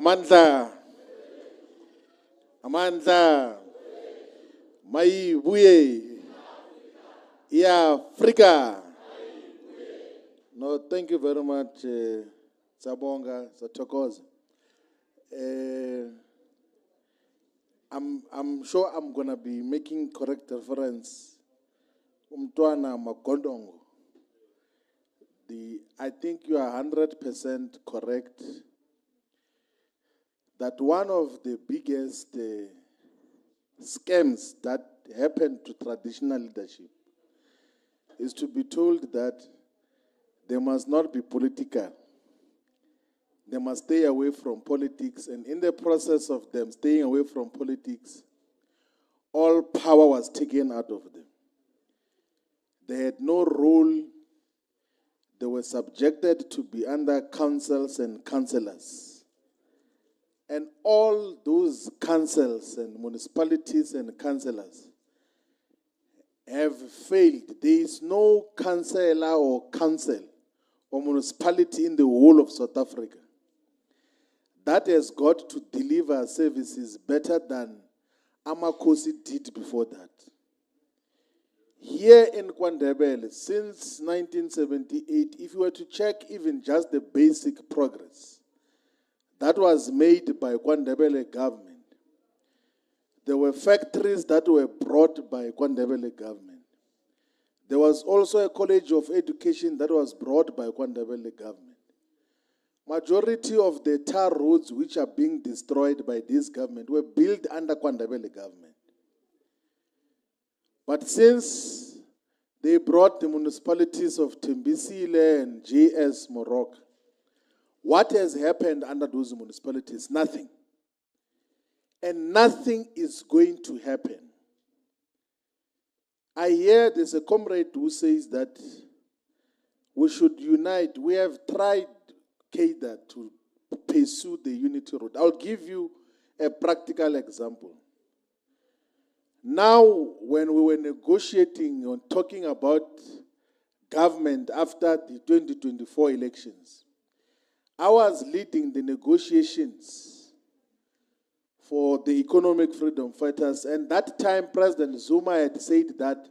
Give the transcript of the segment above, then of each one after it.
Amandla. Amandla. Maibuye. Yeah, Africa. No, thank you very much, Sabonga, Satokoz. I'm sure I'm gonna be making correct reference. Umtwana Magondongo. I think you are 100% correct that one of the biggest scams that happened to traditional leadership is to be told that they must not be political. They must stay away from politics, and in the process of them staying away from politics, all power was taken out of them. They had no role. They were subjected to be under councils and councillors. And all those councils and municipalities and councillors have failed. There is no councillor or council or municipality in the whole of South Africa that has got to deliver services better than Amakosi did before that. Here in KwaNdebele, since 1978, if you were to check even just the basic progress that was made by KwaNdebele government, there were factories that were brought by KwaNdebele government. There was also a college of education that was brought by KwaNdebele government. Majority of the tar roads which are being destroyed by this government were built under KwaNdebele government. But since they brought the municipalities of Tembisile and JS Morocco, what has happened under those municipalities? Nothing. And nothing is going to happen. I hear there's a comrade who says that we should unite. We have tried, Keida, to pursue the unity road. I'll give you a practical example. Now, when we were negotiating or talking about government after the 2024 elections, I was leading the negotiations for the economic freedom fighters, and that time President Zuma had said that,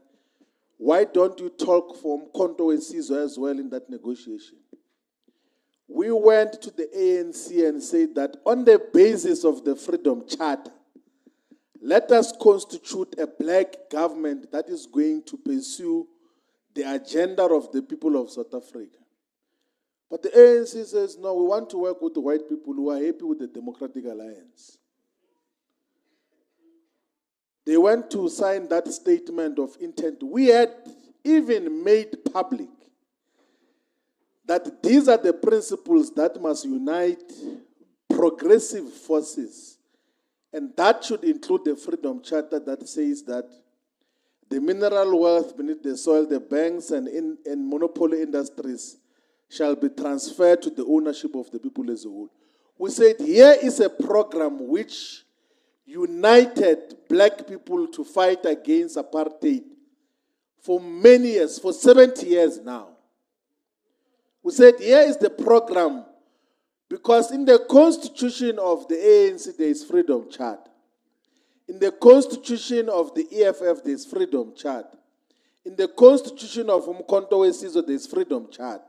why don't you talk from Konto Wesizo as well in that negotiation? We went to the ANC and said that on the basis of the Freedom Charter, let us constitute a black government that is going to pursue the agenda of the people of South Africa. But the ANC says, no, we want to work with the white people who are happy with the Democratic Alliance. They went to sign that statement of intent. We had even made public that these are the principles that must unite progressive forces. And that should include the Freedom Charter that says that the mineral wealth beneath the soil, the banks and monopoly industries shall be transferred to the ownership of the people as a whole. We said here is a program which united black people to fight against apartheid for many years, for 70 years now. We said here is the program, because in the constitution of the ANC there is Freedom Charter. In the constitution of the EFF there is Freedom Charter. In the constitution of Umkhonto Wesizwe there is Freedom Charter.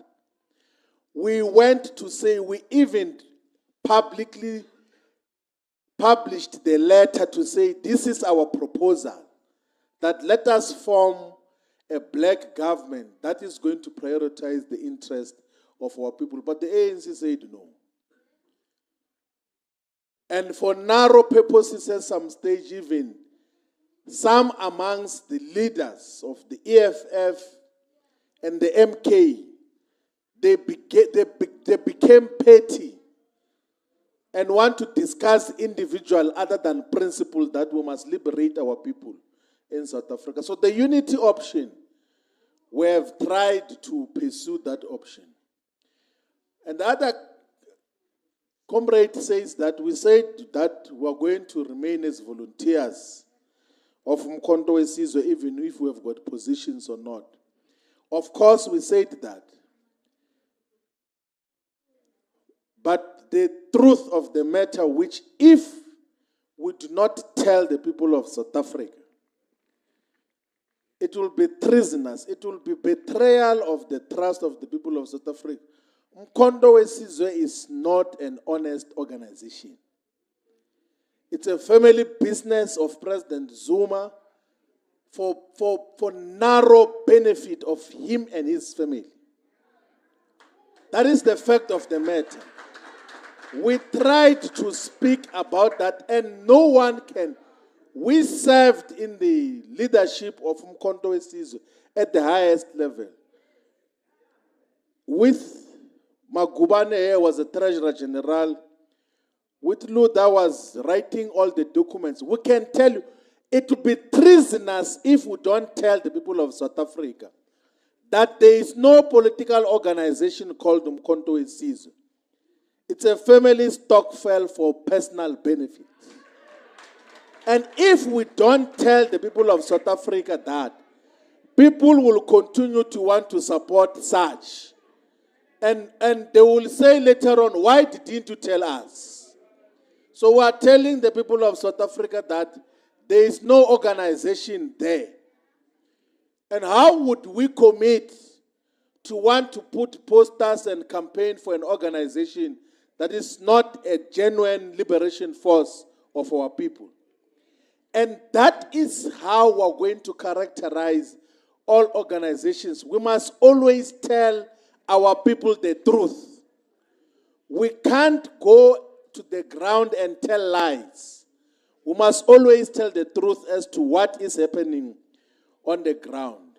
We went to say, we even publicly published the letter to say, this is our proposal, that let us form a black government that is going to prioritize the interest of our people. But the ANC said no. And for narrow purposes at some stage even, some amongst the leaders of the EFF and the MK, they became petty and want to discuss individual other than principle that we must liberate our people in South Africa. So the unity option, we have tried to pursue that option. And the other comrade says that we said that we are going to remain as volunteers of Umkhonto Wesizwe even if we have got positions or not. Of course, we said that. But the truth of the matter, which if we do not tell the people of South Africa, it will be treasonous. It will be betrayal of the trust of the people of South Africa. Umkhonto weSizwe is not an honest organization. It's a family business of President Zuma for narrow benefit of him and his family. That is the fact of the matter. We tried to speak about that and no one can. We served in the leadership of Umkhonto weSizwe at the highest level. With Magubane was the Treasurer General. With Luther was writing all the documents. We can tell you, it would be treasonous if we don't tell the people of South Africa that there is no political organization called Umkhonto weSizwe. It's a family stokvel for personal benefit. And if we don't tell the people of South Africa that, people will continue to want to support such. And they will say later on, why didn't you tell us? So we are telling the people of South Africa that there is no organization there. And how would we commit to want to put posters and campaign for an organization that is not a genuine liberation force of our people? And that is how we're going to characterize all organizations. We must always tell our people the truth. We can't go to the ground and tell lies. We must always tell the truth as to what is happening on the ground.